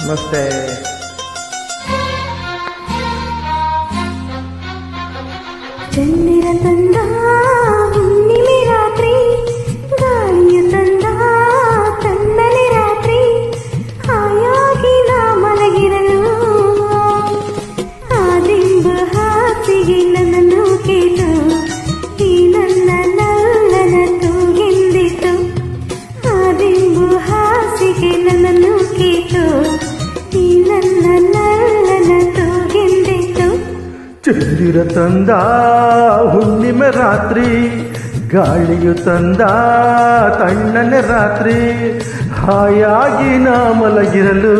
ನಮಸ್ತೆ. ಚಂದಿರ ತಂದ ಹುಣ್ಣಿಮೆ ರಾತ್ರಿ, ಗಾಳಿಯ ತಂದ ತಣ್ಣನೆ ರಾತ್ರಿ, ಹಾಯಾಗಿ ನಾ ಮಲಗಿರಲು ಆ ದಿಂಬ ಹಾಸಿಗೆ ನನ್ನನ್ನು ಕೇತು, ಈ ನನ್ನ ನಲ್ಲನ ತೂಗಿಂದಿತು. ಆ ದಿಂಬು ಹಾಸಿಗೆ ನನ್ನನ್ನು ಕೇತು, ಈ ನನ್ನ ನಲ್ಲನ ತೂಗಿಂದಿತು. ಚಂದಿರ ತಂದ ಹುಣ್ಣಿಮೆ ರಾತ್ರಿ, ಗಾಳಿಯು ತಂದ ತಣ್ಣನೆ ರಾತ್ರಿ, ಹಾಯಾಗಿ ನಾ ಮಲಗಿರಲು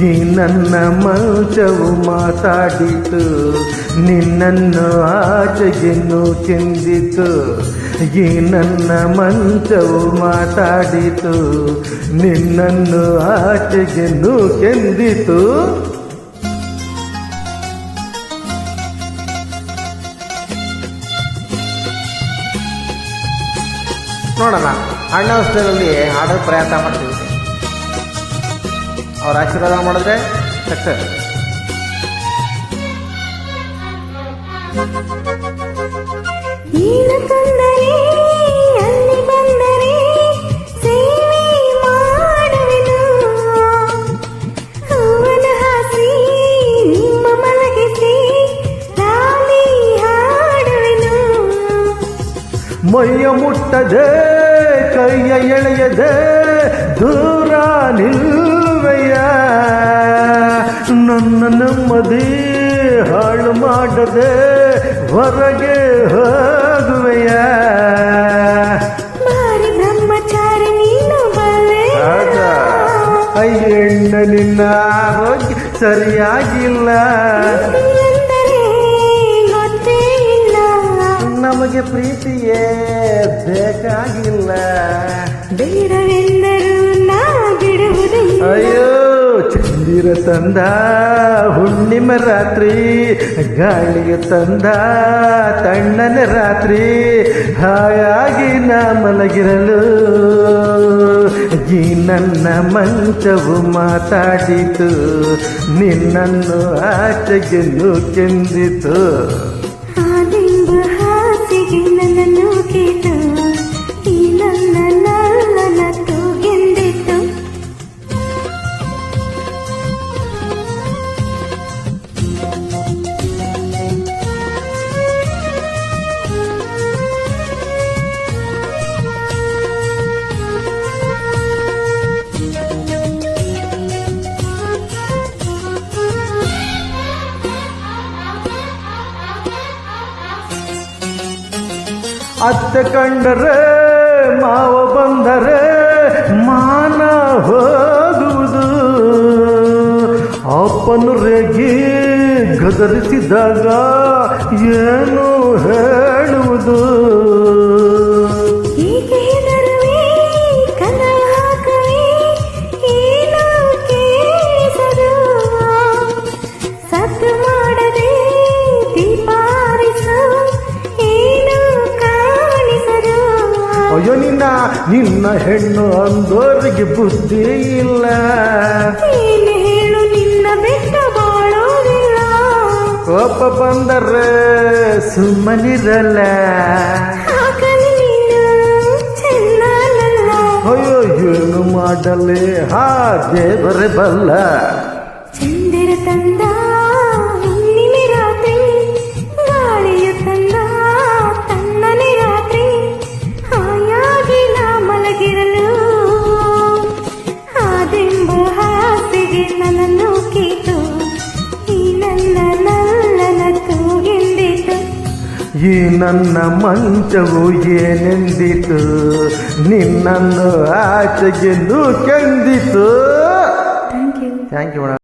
ಈ ನನ್ನ ಮಂಚವು ಮಾತಾಡಿತು, ನಿನ್ನನ್ನು ಆಚೆಗೆನ್ನು ಕೆಂದಿತು. ಈ ನನ್ನ ಮಂಚವು ಮಾತಾಡಿತು, ನಿನ್ನನ್ನು ಆಚೆಗೆನ್ನು ಕೆಂದಿತು. ನೋಡೋಣ, ಅಣ್ಣ ಹೊಸದಲ್ಲಿ ಹಾಡೋ ಪ್ರಯತ್ನ ಮಾಡ್ತೀವಿ. ಅವ್ರ ಆಶೀರ್ವಾದ ಮಾಡಿದ್ರೆ ಸಕ್ಸಸ್. ನೀನು ತಂದರೆ ಅಲ್ಲಿ ಬಂದರೆ ಸೇವೆ ಮಾಡುವೆನು, ಹೂವನ ಹಾಸಿ ನಿಮ್ಮ ಮಲಗಿಸಿ ಲಾಲಿ ಹಾಡುವೆನು. ಮೈಯ ಮುಟ್ಟದೆ ಕೈಯ ಎಳೆಯದೆ ದೂರ ನಿಲ್ಲುವೆಯ, ನನ್ನ ನೆಮ್ಮದಿ ಹಾಳು ಮಾಡದೆ ಹೊರಗೆ ಹೋಗುವೆಯ. ಬಾರಿ ಬ್ರಹ್ಮಚಾರಿ ನೀನು ಬಲ್ಲೆ, ಅಯ್ಯಣ್ಣ ನಿನ್ನ ಆರೋಗ್ಯ ಸರಿಯಾಗಿಲ್ಲ, ಎಂದರೆ ಗೊತ್ತೇ ಇಲ್ಲ. ನಮಗೆ ಪ್ರೀತಿಯೇ ಬೇಕಾಗಿಲ್ಲ. ಬೇಡವೆಂದರೂ ನಾ ಬಿಡುವುದಿಲ್ಲ. ಅಯ್ಯೋ ಚಂದಿರ ತಂದ ಹುಣ್ಣಿಮೆ ರಾತ್ರಿ, ಗಾಳಿಗೆ ತಂದ ತಣ್ಣನೆ ರಾತ್ರಿ, ಹಾಯಾಗಿ ನಾ ಮಲಗಿರಲು ಈ ನನ್ನ ಮಂಚವು ಮಾತಾಡಿತು, ನಿನ್ನನ್ನು ಆಚೆಗೆನ್ನು ಕೆಂದಿತು. ಆ ದಿಂಬು ಹಾಸಿಗೆ ನನ್ನನ್ನು ಕೇತು, ಈ ನನ್ನ ನಲ್ಲನ ತೂಗೆಂದಿತು. ಅತ್ತೆ ಕಂಡರೆ ಮಾವ ಬಂದರೆ ಮಾನ ಹೋಗುವುದು, ಅಪ್ಪನು ರೇಗಿ ಗದರಿಸಿದಾಗ ಏನು ಹೇಳುವುದು. ಏಕೆ ಹೆದರುವೆ ಕನ ಹಾಕುವೆ, ಏನು ಕೇಳಿಸದು, ಸದ್ದು ಮಾಡದೆ ದೀಪಾರಿಸು, ಏನು ಕಾಣಿಸದು. ಅಯ್ಯೋ ನಿನ್ನ ಹೆಣ್ಣು ಅಂದೋರಿಗೆ ಬುದ್ಧಿ ಇಲ್ಲ. ಏನು ಹೇಳು ನಿನ್ನ ಬೆಟ್ಟ ಬಾಳೋದಿಲ್ಲ, ಕೋಪ ಬಂದರೆ ಸುಮ್ಮನಿರಲ್ಲ. ಹಾಗಲಿ ನೀನು ಚೆನ್ನಲ್ಲ. ಅಯ್ಯೋ ಏನು ಮಾಡಲಿ ಹಾ ದೇವರೇ ಬಲ್ಲ. ಚಂದಿರ ತಂದ ಹುಣ್ಣಿಮೆ ರಾತ್ರಿ, ಗಾಳಿಯು ತಂದ ತಣ್ಣನೆ ರಾತ್ರಿ, ಹಾಯಾಗಿ ನಾ ಮಲಗಿರಲು ಆ ದಿಂಬು ಹಾಸಿಗೆ ನನ್ನನ್ನು ಕೇತು, ಈ ನನ್ನ ನಲ್ಲನ ತೂಗೆಂದಿತು. ಈ ನನ್ನ ಮಂಚವು ಏನೆಂದಿತು, ನಿನ್ನನ್ನು ಆಚೆಗೆಂದು ಕೆಂದಿತು. Thank you. Thank you madam.